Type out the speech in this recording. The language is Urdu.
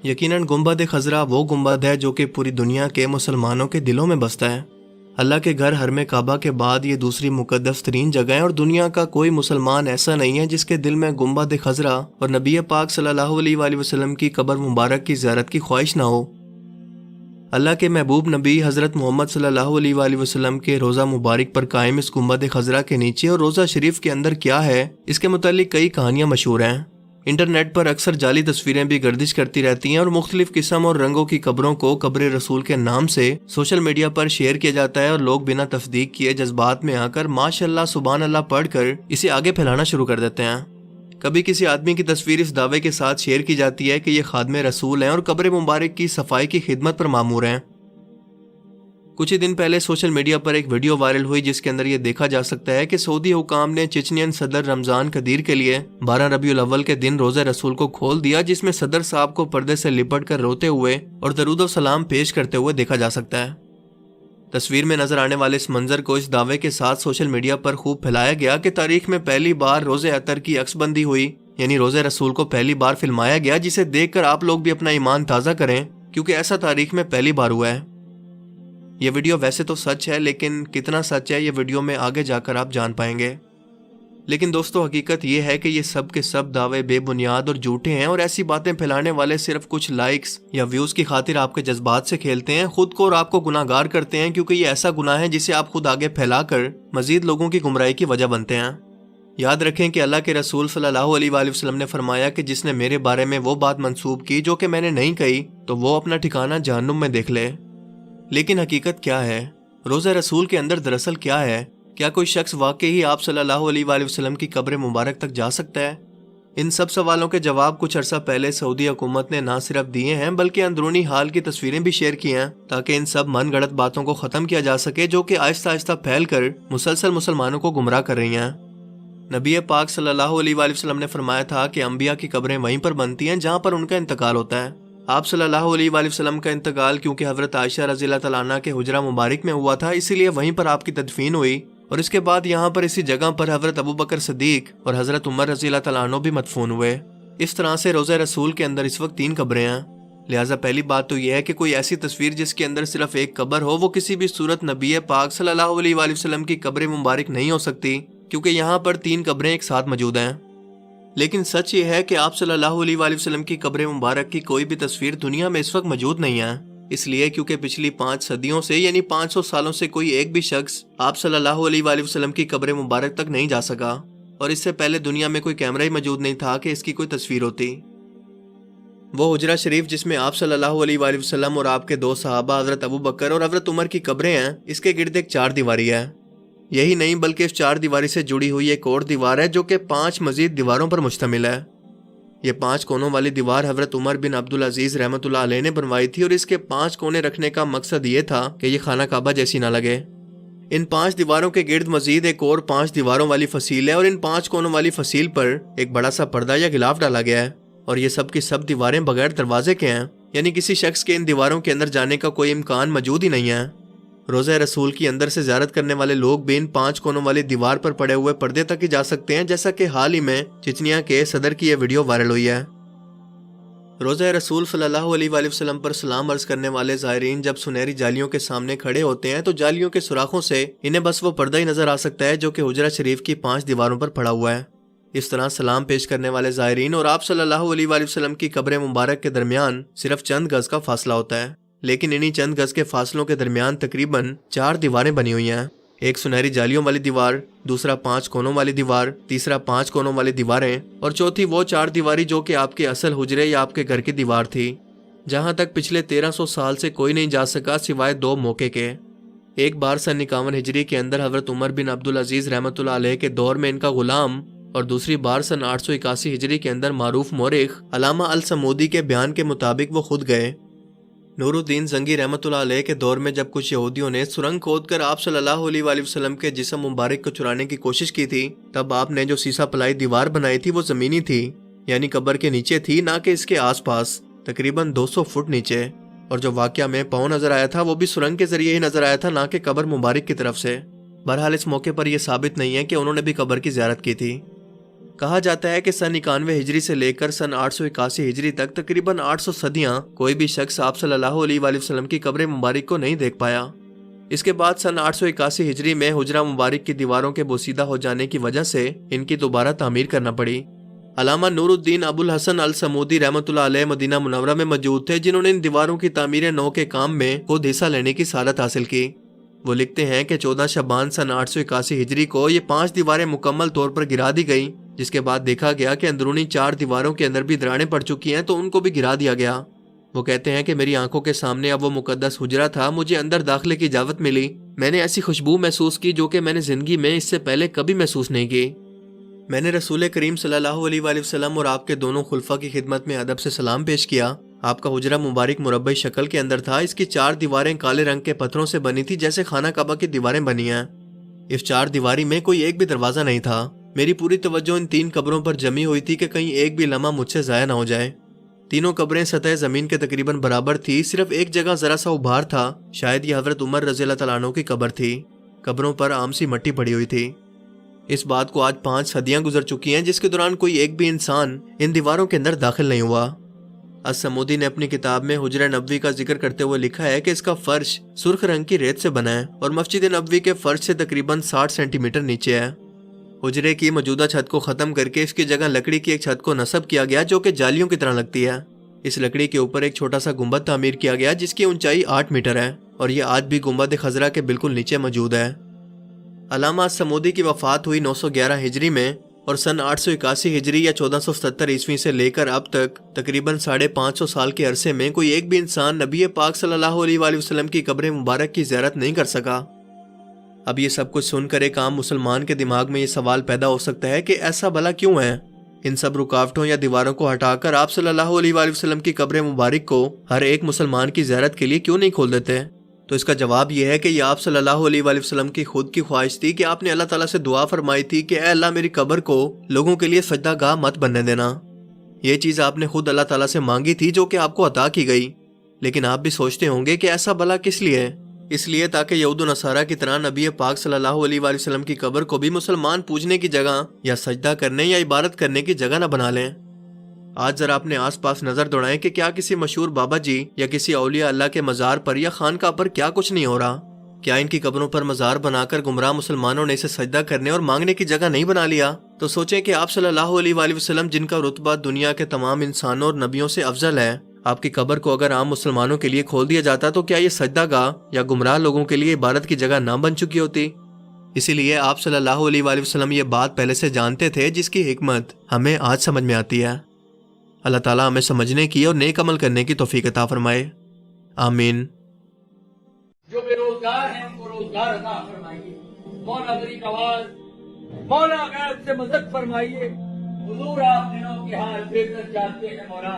یقیناً گنبد خضرا وہ گنبد ہے جو کہ پوری دنیا کے مسلمانوں کے دلوں میں بستا ہے۔ اللہ کے گھر حرم کعبہ کے بعد یہ دوسری مقدس ترین جگہ ہے، اور دنیا کا کوئی مسلمان ایسا نہیں ہے جس کے دل میں گنبد خضرا اور نبی پاک صلی اللہ علیہ وآلہ وسلم کی قبر مبارک کی زیارت کی خواہش نہ ہو۔ اللہ کے محبوب نبی حضرت محمد صلی اللہ علیہ وآلہ وسلم کے روضہ مبارک پر قائم اس گنبد خضرا کے نیچے اور روضہ شریف کے اندر کیا ہے، اس کے متعلق کئی کہانیاں مشہور ہیں۔ انٹرنیٹ پر اکثر جعلی تصویریں بھی گردش کرتی رہتی ہیں، اور مختلف قسم اور رنگوں کی قبروں کو قبر رسول کے نام سے سوشل میڈیا پر شیئر کیا جاتا ہے، اور لوگ بنا تصدیق کیے جذبات میں آ کر ماشاءاللہ سبحان اللہ پڑھ کر اسے آگے پھیلانا شروع کر دیتے ہیں۔ کبھی کسی آدمی کی تصویر اس دعوے کے ساتھ شیئر کی جاتی ہے کہ یہ خادم رسول ہیں اور قبر مبارک کی صفائی کی خدمت پر مامور ہیں۔ کچھ ہی دن پہلے سوشل میڈیا پر ایک ویڈیو وائرل ہوئی جس کے اندر یہ دیکھا جا سکتا ہے کہ سعودی حکام نے چچنین صدر رمضان قدیر کے لیے 12 ربیع الاول کے دن روزہ رسول کو کھول دیا، جس میں صدر صاحب کو پردے سے لپٹ کر روتے ہوئے اور درود و سلام پیش کرتے ہوئے دیکھا جا سکتا ہے۔ تصویر میں نظر آنے والے اس منظر کو اس دعوے کے ساتھ سوشل میڈیا پر خوب پھیلایا گیا کہ تاریخ میں پہلی بار روزے اطہر کی عکس بندی ہوئی، یعنی روزہ رسول کو پہلی بار فلمایا گیا، جسے دیکھ کر آپ لوگ بھی اپنا ایمان تازہ کریں، کیونکہ ایسا تاریخ میں پہلی بار ہوا ہے۔ یہ ویڈیو ویسے تو سچ ہے، لیکن کتنا سچ ہے یہ ویڈیو میں آگے جا کر آپ جان پائیں گے۔ لیکن دوستو، حقیقت یہ ہے کہ یہ سب کے سب دعوے بے بنیاد اور جھوٹے ہیں، اور ایسی باتیں پھیلانے والے صرف کچھ لائکس یا ویوز کی خاطر آپ کے جذبات سے کھیلتے ہیں، خود کو اور آپ کو گناہگار کرتے ہیں، کیونکہ یہ ایسا گناہ ہے جسے آپ خود آگے پھیلا کر مزید لوگوں کی گمراہی کی وجہ بنتے ہیں۔ یاد رکھیں کہ اللہ کے رسول صلی اللہ علیہ وآلہ وسلم نے فرمایا کہ جس نے میرے بارے میں وہ بات منسوب کی جو کہ میں نے نہیں کہی، تو وہ اپنا ٹھکانہ جہنم میں دیکھ لے۔ لیکن حقیقت کیا ہے؟ روزہ رسول کے اندر دراصل کیا ہے؟ کیا کوئی شخص واقعی آپ صلی اللہ علیہ وآلہ وسلم کی قبر مبارک تک جا سکتا ہے؟ ان سب سوالوں کے جواب کچھ عرصہ پہلے سعودی حکومت نے نہ صرف دیے ہیں بلکہ اندرونی حال کی تصویریں بھی شیئر کی ہیں، تاکہ ان سب من گھڑت باتوں کو ختم کیا جا سکے جو کہ آہستہ آہستہ پھیل کر مسلسل مسلمانوں کو گمراہ کر رہی ہیں۔ نبی پاک صلی اللہ علیہ وآلہ وسلم نے فرمایا تھا کہ انبیاء کی قبریں وہیں پر بنتی ہیں جہاں پر ان کا انتقال ہوتا ہے۔ آپ صلی اللہ علیہ وآلہ وسلم کا انتقال کیونکہ حضرت عائشہ رضی اللہ تعالیٰ عنہ کے حجرہ مبارک میں ہوا تھا، اسی لیے وہیں پر آپ کی تدفین ہوئی، اور اس کے بعد یہاں پر اسی جگہ پر حضرت ابوبکر صدیق اور حضرت عمر رضی اللہ تعالیٰ عنہ بھی مدفون ہوئے۔ اس طرح سے روزہ رسول کے اندر اس وقت 3 قبریں ہیں۔ لہٰذا پہلی بات تو یہ ہے کہ کوئی ایسی تصویر جس کے اندر صرف ایک قبر ہو، وہ کسی بھی صورت نبی پاک صلی اللہ علیہ وآلہ وسلم کی قبر مبارک نہیں ہو سکتی، کیونکہ یہاں پر 3 قبریں ایک ساتھ موجود ہیں۔ لیکن سچ یہ ہے کہ آپ صلی اللہ علیہ وآلہ وسلم کی قبر مبارک کی کوئی بھی تصویر دنیا میں اس وقت موجود نہیں ہے، اس لیے کیونکہ پچھلی 5 صدیوں سے یعنی 500 سالوں سے کوئی ایک بھی شخص آپ صلی اللہ علیہ وآلہ وسلم کی قبر مبارک تک نہیں جا سکا، اور اس سے پہلے دنیا میں کوئی کیمرہ ہی موجود نہیں تھا کہ اس کی کوئی تصویر ہوتی۔ وہ حجرہ شریف جس میں آپ صلی اللہ علیہ وآلہ وسلم اور آپ کے 2 صحابہ حضرت ابوبکر اور حضرت عمر کی قبریں ہیں، اس کے گرد ایک 4 دیواری ہے۔ یہی نہیں بلکہ اس 4 دیواری سے جڑی ہوئی ایک اور دیوار ہے جو کہ 5 مزید دیواروں پر مشتمل ہے۔ یہ 5 کونوں والی دیوار حضرت عمر بن عبدالعزیز رحمۃ اللہ علیہ نے بنوائی تھی، اور اس کے 5 کونے رکھنے کا مقصد یہ تھا کہ یہ خانہ کعبہ جیسی نہ لگے۔ ان 5 دیواروں کے گرد مزید ایک اور 5 دیواروں والی فصیل ہے، اور ان 5 کونوں والی فصیل پر ایک بڑا سا پردہ یا غلاف ڈالا گیا ہے، اور یہ سب کی سب دیواریں بغیر دروازے کے ہیں، یعنی کسی شخص کے ان دیواروں کے اندر جانے کا کوئی امکان موجود ہی نہیں ہے۔ روزہ رسول کی اندر سے زیارت کرنے والے لوگ بھی ان 5 کونوں والی دیوار پر پڑے ہوئے پردے تک ہی جا سکتے ہیں، جیسا کہ حال ہی میں چچنیا کے صدر کی یہ ویڈیو وائرل ہوئی ہے۔ روزہ رسول صلی اللہ علیہ وآلہ وسلم پر سلام عرض کرنے والے زائرین جب سنہری جالیوں کے سامنے کھڑے ہوتے ہیں تو جالیوں کے سوراخوں سے انہیں بس وہ پردہ ہی نظر آ سکتا ہے جو کہ حجرہ شریف کی 5 دیواروں پر پڑا ہوا ہے۔ اس طرح سلام پیش کرنے والے زائرین اور آپ صلی اللہ علیہ وآلہ وسلم کی قبر مبارک کے درمیان صرف چند گز کا فاصلہ ہوتا ہے، لیکن انہی چند گز کے فاصلوں کے درمیان تقریباً 4 دیواریں بنی ہوئی ہیں۔ ایک سنہری جالیوں والی دیوار، دوسرا 5 کونوں والی دیوار، تیسرا 5 کونوں والی دیواریں، اور چوتھی وہ 4 دیواری جو کہ آپ کے اصل حجرے یا آپ کے گھر کی دیوار تھی، جہاں تک پچھلے 1300 سال سے کوئی نہیں جا سکا سوائے 2 موقع کے۔ ایک بار سن 51 ہجری کے اندر حضرت عمر بن عبدالعزیز رحمۃ اللہ علیہ کے دور میں ان کا غلام، اور دوسری بار سن 881 ہجری کے اندر معروف مورخ علامہ السمودی کے بیان کے مطابق وہ خود گئے۔ نور الدین زنگی رحمۃ اللہ علیہ کے دور میں جب کچھ یہودیوں نے سرنگ کھود کر آپ صلی اللہ علیہ وآلہ وسلم کے جسم مبارک کو چرانے کی کوشش کی تھی، تب آپ نے جو سیسا پلائی دیوار بنائی تھی وہ زمینی تھی، یعنی قبر کے نیچے تھی، نہ کہ اس کے آس پاس، تقریباً 200 فٹ نیچے، اور جو واقعہ میں پاؤں نظر آیا تھا وہ بھی سرنگ کے ذریعے ہی نظر آیا تھا، نہ کہ قبر مبارک کی طرف سے۔ بہرحال اس موقع پر یہ ثابت نہیں ہے کہ انہوں نے بھی قبر کی زیارت کی تھی۔ کہا جاتا ہے کہ سن 91 ہجری سے لے کر سن 881 ہجری تک تقریباً 800 صدیاں کوئی بھی شخص آپ صلی اللہ علیہ وآلہ وسلم کی قبر مبارک کو نہیں دیکھ پایا۔ اس کے بعد سن 881 ہجری میں حجرہ مبارک کی دیواروں کے بوسیدہ ہو جانے کی وجہ سے ان کی دوبارہ تعمیر کرنا پڑی۔ علامہ نور الدین ابو الحسن الصمودی رحمۃ اللہ علیہ مدینہ منورہ میں موجود تھے، جنہوں نے ان دیواروں کی تعمیر نو کے کام میں خود حصہ لینے کی سعادت حاصل کی۔ وہ لکھتے ہیں کہ 14 شعبان سن 881 ہجری کو یہ 5 دیواریں مکمل طور پر گرا دی گئیں، جس کے بعد دیکھا گیا کہ اندرونی 4 دیواروں کے اندر بھی دراڑیں پڑ چکی ہیں تو ان کو بھی گرا دیا گیا۔ وہ کہتے ہیں کہ میری آنکھوں کے سامنے اب وہ مقدس حجرہ تھا، مجھے اندر داخلے کی اجازت ملی، میں نے ایسی خوشبو محسوس کی جو کہ میں نے زندگی میں اس سے پہلے کبھی محسوس نہیں کی۔ میں نے رسول کریم صلی اللہ علیہ وآلہ وسلم اور آپ کے دونوں خلفاء کی خدمت میں ادب سے سلام پیش کیا۔ آپ کا حجرہ مبارک مربع شکل کے اندر تھا، اس کی 4 دیواریں کالے رنگ کے پتھروں سے بنی تھی جیسے خانہ کعبہ کی دیواریں بنی ہیں۔ اس 4 دیواری میں کوئی ایک بھی دروازہ نہیں تھا۔ میری پوری توجہ ان 3 قبروں پر جمی ہوئی تھی کہ کہیں ایک بھی لمحہ مجھ سے ضائع نہ ہو جائے۔ تینوں قبریں سطح زمین کے تقریباً برابر تھی، صرف ایک جگہ ذرا سا ابھار تھا، شاید یہ حضرت عمر رضی اللہ تعالیٰ عنہ کی قبر تھی۔ قبروں پر عام سی مٹی پڑی ہوئی تھی۔ اس بات کو آج 5 صدیاں گزر چکی ہیں جس کے دوران کوئی ایک بھی انسان ان دیواروں کے اندر داخل نہیں ہوا۔ الصمودی نے اپنی کتاب میں حجرہ نبوی کا ذکر کرتے ہوئے لکھا ہے کہ اس کا فرش سرخ رنگ کی ریت سے بنا ہے اور مسجد نبوی کے فرش سے تقریباً 60 سینٹی میٹر نیچے ہے۔ حجرے کی موجودہ چھت کو ختم کر کے اس کی جگہ لکڑی کی ایک چھت کو نصب کیا گیا جو کہ جالیوں کی طرح لگتی ہے۔ اس لکڑی کے اوپر ایک چھوٹا سا گنبد تعمیر کیا گیا جس کی اونچائی 8 میٹر ہے اور یہ آج بھی گنبد خضرا کے بالکل نیچے موجود ہے۔ علامہ الصمودی کی وفات ہوئی 911 ہجری میں اور سن 881 ہجری یا 1477 عیسوی سے لے کر اب تک تقریباً 550 سال کے عرصے میں کوئی ایک بھی انسان نبی پاک صلی اللہ علیہ وآلہ وسلم کی قبر مبارک کی زیارت نہیں کر سکا۔ اب یہ سب کچھ سن کر ایک عام مسلمان کے دماغ میں یہ سوال پیدا ہو سکتا ہے کہ ایسا بھلا کیوں ہے؟ ان سب رکاوٹوں یا دیواروں کو ہٹا کر آپ صلی اللہ علیہ وآلہ وسلم کی قبر مبارک کو ہر ایک مسلمان کی زیارت کے لیے کیوں نہیں کھول دیتے؟ تو اس کا جواب یہ ہے کہ یہ آپ صلی اللہ علیہ وآلہ وسلم کی خود کی خواہش تھی کہ آپ نے اللہ تعالیٰ سے دعا فرمائی تھی کہ اے اللہ میری قبر کو لوگوں کے لیے سجدہ گاہ مت بننے دینا۔ یہ چیز آپ نے خود اللہ تعالیٰ سے مانگی تھی جو کہ آپ کو عطا کی گئی، لیکن آپ بھی سوچتے ہوں گے کہ ایسا بھلا کس لیے؟ اس لیے تاکہ یہود و نصارہ کی طرح نبی پاک صلی اللہ علیہ وآلہ وسلم کی قبر کو بھی مسلمان پوجنے کی جگہ یا سجدہ کرنے یا عبادت کرنے کی جگہ نہ بنا لیں۔ آج ذرا اپنے آس پاس نظر دوڑائیں کہ کیا کسی مشہور بابا جی یا کسی اولیاء اللہ کے مزار پر یا خانقاہ پر کیا کچھ نہیں ہو رہا؟ کیا ان کی قبروں پر مزار بنا کر گمراہ مسلمانوں نے اسے سجدہ کرنے اور مانگنے کی جگہ نہیں بنا لیا؟ تو سوچیں کہ آپ صلی اللہ علیہ وآلہ وسلم جن کا رتبہ دنیا کے تمام انسانوں اور نبیوں سے افضل ہے، آپ کی قبر کو اگر عام مسلمانوں کے لیے کھول دیا جاتا تو کیا یہ سجدہ گاہ یا گمراہ لوگوں کے لیے عبادت کی جگہ نہ بن چکی ہوتی؟ اسی لیے آپ صلی اللہ علیہ وآلہ وسلم یہ بات پہلے سے جانتے تھے جس کی حکمت ہمیں آج سمجھ میں آتی ہے۔ اللہ تعالیٰ ہمیں سمجھنے کی اور نیک عمل کرنے کی توفیق عطا فرمائے، آمین۔ جو بے روزگار ہیں ان کو روزگار عطا فرمائیے۔ مولا غریب نواز، مولا غیب سے مدد فرمائیے۔ حضور آپ دنوں کے حال بہتر جانتے ہیں مولا۔